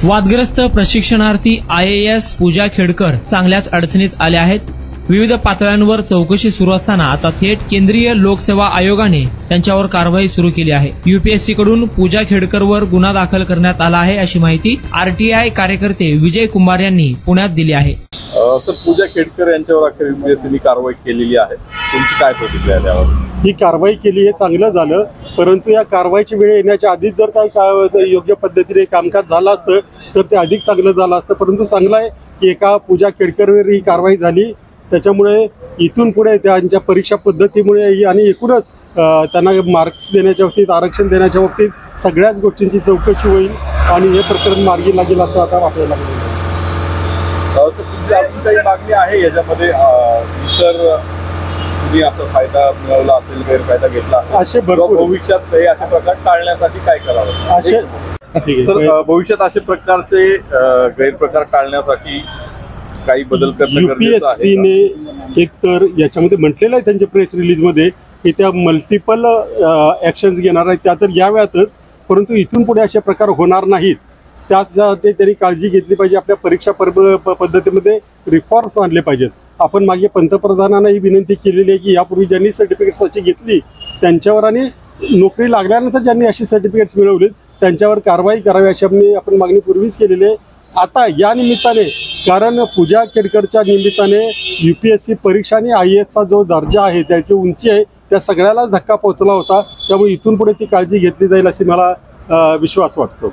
वादग्रस्त प्रशिक्षणार्थी IAS पूजा खेडकर चांगल्याच अडचणीत आल्या आहेत. विविध पातळ्यांवर चौकशी सुरू असताना आता थेट केंद्रीय लोकसेवा आयोगाने त्यांच्यावर कारवाई सुरू केली आहे. UPSC कडून पूजा खेडकरवर गुन्हा दाखल करण्यात आला आहे, अशी माहिती RTI कार्यकर्ते विजय कुमार यांनी पुण्यात दिली आहे. सर, पूजा खेडकर यांच्यावर अखेर त्यांनी कारवाई केलेली आहे. तुमची काय प्रतिक्रिया आहे त्यावर? ही कारवाई केली हे चांगलं झालं, परंतु या कारवाईची वेळ येण्याच्या आधीच जर काही योग्य पद्धतीने कामकाज झालं असतं तर ते अधिक चांगलं झालं असतं. परंतु चांगलं आहे की एका पूजा खेडकरवर ही कारवाई झाली. त्याच्यामुळे इथून पुढे त्यांच्या परीक्षा पद्धतीमुळे आणि एकूणच त्यांना मार्क्स देण्याच्या बाबतीत, आरक्षण देण्याच्या बाबतीत सगळ्याच गोष्टींची चौकशी होईल आणि हे प्रकरण मार्गी लागेल असं आता आपल्याला तुमची अजून काही मागणी आहे याच्यामध्ये? इतर तुम्ही असा फायदा मिळवला असेल, गैरफायदा घेतला असे भरपूर भविष्यात हे असे प्रकार टाळण्यासाठी काय करावं? तर भविष्यात असे प्रकारचे गैरप्रकार टाळण्यासाठी काही बदल करणं गरजेचं आहे. UPSCने एक तर याच्यामध्ये म्हटलेलं आहे त्यांच्या प्रेस रिलीजमध्ये की त्या मल्टिपल ॲक्शन्स घेणार आहेत, त्या तर याव्यातच, परंतु इथून पुढे असे प्रकार होणार नाहीत त्यासाठी त्यांनी काळजी घेतली पाहिजे. आपल्या परीक्षा पद्धतीमध्ये रिफॉर्म्स आणले पाहिजेत. आपण मागे पंतप्रधानांना ही विनंती केलेली आहे की यापूर्वी ज्यांनी सर्टिफिकेट्स अशी घेतली त्यांच्यावर आणि नोकरी लागल्यानंतर ज्यांनी अशी सर्टिफिकेट्स मिळवलीत त्यांच्यावर कारवाई करावी अशी आपण मागणी पूर्वीच केलेली आहे. आता या निमित्ताने, कारण पूजा खेडकरच्या निमित्ताने UPSC परीक्षा आणि IASचा जो दर्जा आहे, त्याची उंची आहे, त्या सगळ्यालाच धक्का पोहोचला होता. त्यामुळे इथून पुढे ती काळजी घेतली जाईल अशी मला विश्वास वाटतो.